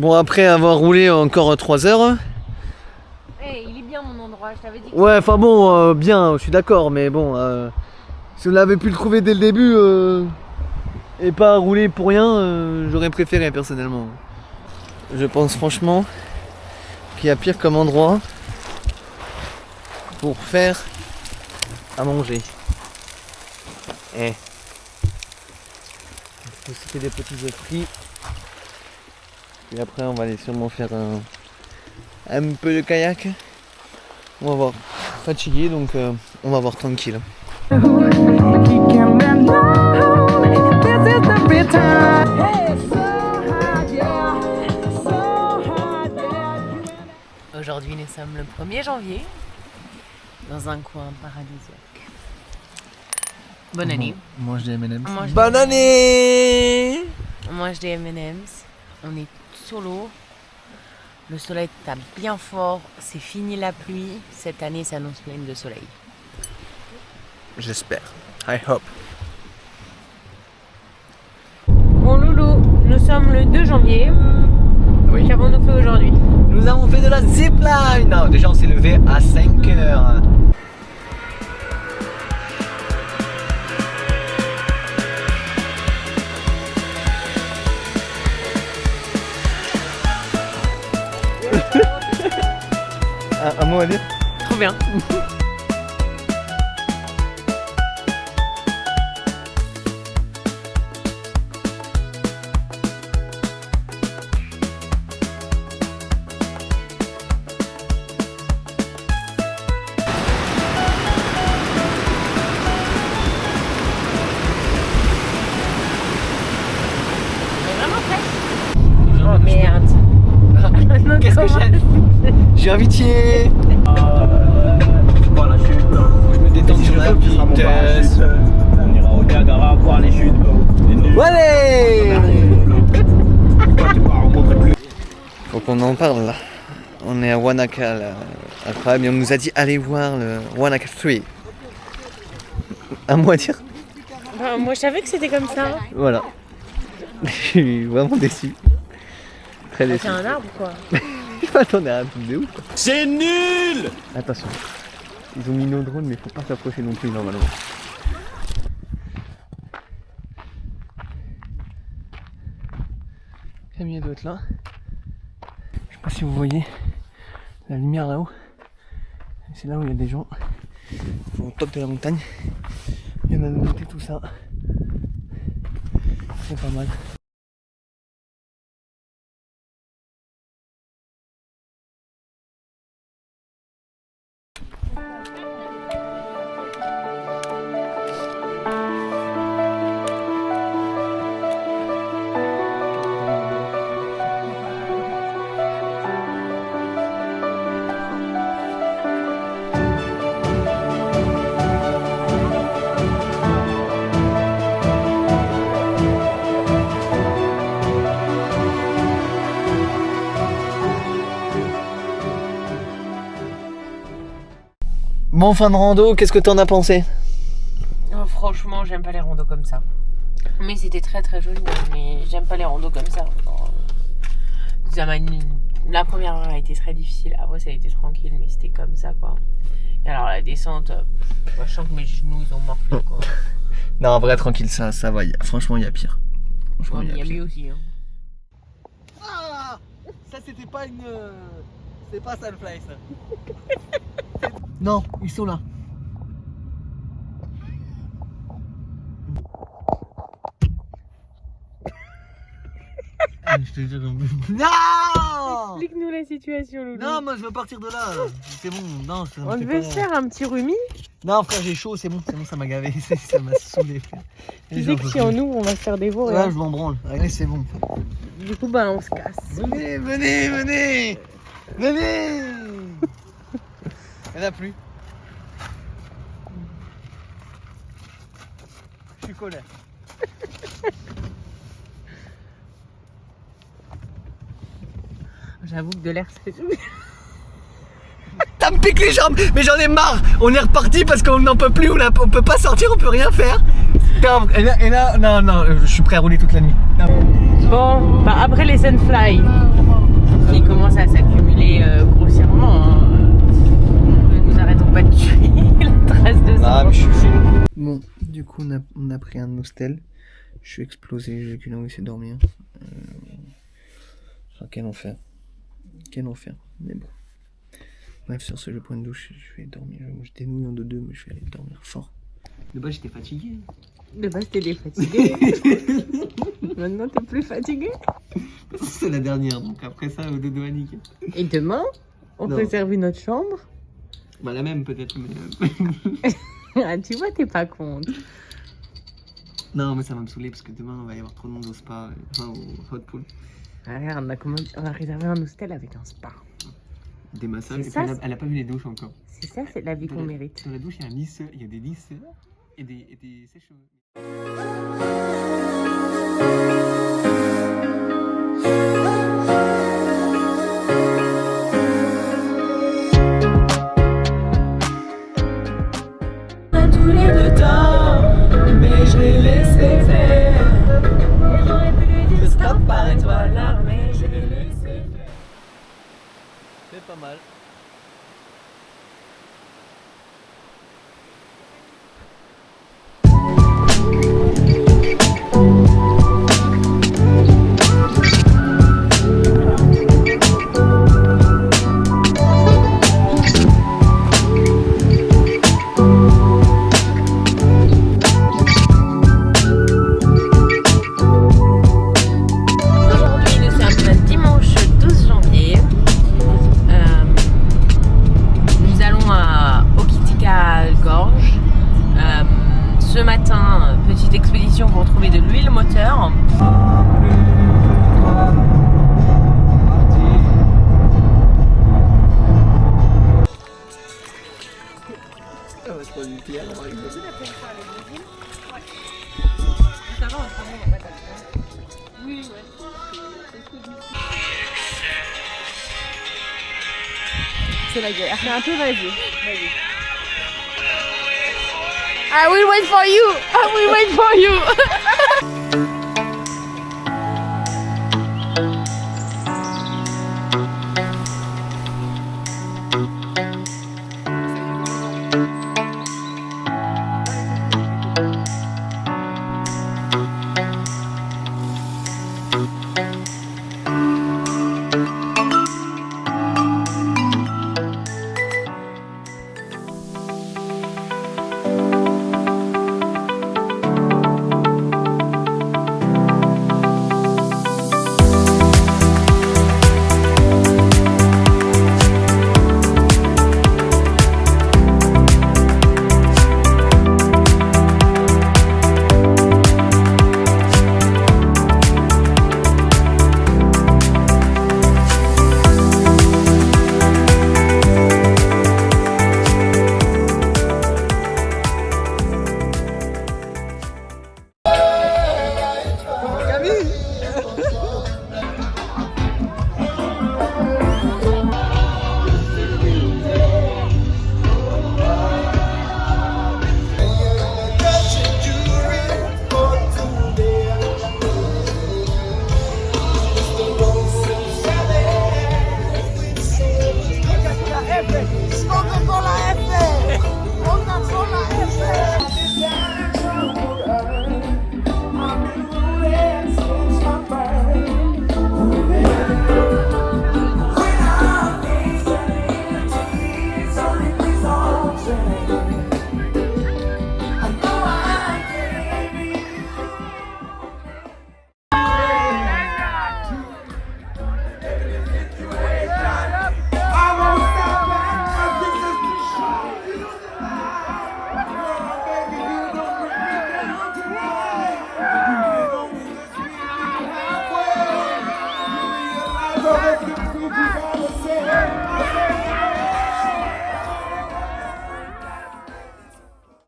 Bon, après avoir roulé encore 3 heures. Hey, il est bien mon endroit, je t'avais dit que... Ouais, enfin bon, bien, je suis d'accord, mais bon, si on avait pu le trouver dès le début et pas rouler pour rien, j'aurais préféré personnellement. Je pense franchement qu'il y a pire comme endroit pour faire à manger. Eh. Il faut citer des petits esprits. Et après on va aller sûrement faire un peu de kayak. On va voir. Fatigué donc on va voir tranquille. Aujourd'hui nous sommes le 1er janvier dans un coin paradisiaque. Bonne année. On mange des M&M's. Bonne année. On mange des M&M's. On est sur l'eau. Le soleil tape bien fort. C'est fini la pluie. Cette année s'annonce pleine de soleil. J'espère. I hope. Bon loulou, nous sommes le 2 janvier. Oui. Qu'avons-nous fait aujourd'hui? Nous avons fait de la zipline. Non, déjà on s'est levé à 5 heures. Un mot à dire? Trop bien. Oh merde. Qu'est-ce que j'ai? J'ai invité. Voilà, chute. Je me détends sur la vitesse. On ira au Niagara voir les chutes. Allez! Toi, tu vas rencontrer plus. Faut qu'on en parle là. On est à Wanaka là. Incroyable. Et on nous a dit allez voir le Wanaka 3. Un mot à dire? Bah, moi je savais que c'était comme ça. Voilà. Je suis vraiment déçu. Très déçu. C'est un arbre quoi. Je m'attendais à un truc de ouf. C'est nul! Attention. Ils ont mis nos drones mais faut pas s'approcher non plus normalement. Camille doit être là. Je sais pas si vous voyez la lumière là-haut. C'est là où il y a des gens. Au top de la montagne. Il y en a de monter tout ça. C'est pas mal. Bon, fin de rando, qu'est-ce que t'en as pensé? Oh, franchement, j'aime pas les randos comme ça. Mais c'était très très joli, mais j'aime pas les randos comme ça. La première heure a été très difficile, après ça a été tranquille, mais c'était comme ça quoi. Et alors la descente, je sens que mes genoux ils ont morflé quoi. Non, en vrai, tranquille, ça va. Franchement, il y a pire. Franchement, Il y a mieux aussi. Hein. Ah, ça c'était pas une. C'est pas ça le fly ça. Non, ils sont là. Je te jure. Non! Explique-nous la situation, Loulou. Non, moi je veux partir de là. C'est bon, non. Ça me On fait devait pas- se faire un petit rhume. Non, frère, j'ai chaud, c'est bon, ça m'a gavé. Ça m'a saoulé, frère. Tu sais que si on ouvre, on va se faire dévorer. Ouais, je m'en branle. Allez, c'est bon. Du coup, bah on se casse. Venez, venez, venez! Venez! Il n'y en a plus. Je suis colère. J'avoue que de l'air, c'est... Ça me pique les jambes, mais j'en ai marre. On est reparti parce qu'on n'en peut plus, on peut pas sortir, on peut rien faire. Et là, non, je suis prêt à rouler toute la nuit. Non. Bon, bah après les Sunfly, qui commence à s'accumuler grossièrement. Hein. Ne nous arrêtons pas de tuer la trace de sang. Ah, mais je suis fou. Bon, du coup, on a pris un hostel. Je suis explosé, j'ai qu'une envie, c'est de dormir. Ah, quel enfer. Quel enfer. Mais bon. Bref, sur ce, je prends une douche, je vais dormir. J'étais nouillant de deux, mais je vais aller dormir fort. De base, j'étais fatigué. De base, t'es fatigué. Maintenant, t'es plus fatigué. C'est la dernière, donc après ça, au dodo à nickel. Et demain, on Non. réserve une autre chambre. Bah, la même peut-être, mais. Ah, tu vois, t'es pas contre. Non, mais ça va me saouler parce que demain, il va y avoir trop de monde au spa, enfin au hot pool. Ah, regarde, on a réservé un hostel avec un spa. Des massages, C'est et ça, puis elle a pas vu les douches encore. C'est ça, c'est la vie qu'on mérite. Dans la douche, il y a un lisseur, il y a des lisseurs et des sèche-cheveux. Tous les deux temps, mais je l'ai laissé faire. J'aurais pu lui dire stop, arrête-toi là, mais je l'ai laissé faire. C'est pas mal. Aujourd'hui, nous sommes un dimanche 12 janvier. Nous allons à Hokitika Gorge. Ce matin, petite expédition pour trouver de l'huile moteur. C'est la guerre. C'est un peu vas-y. I will wait for you. I will wait for you.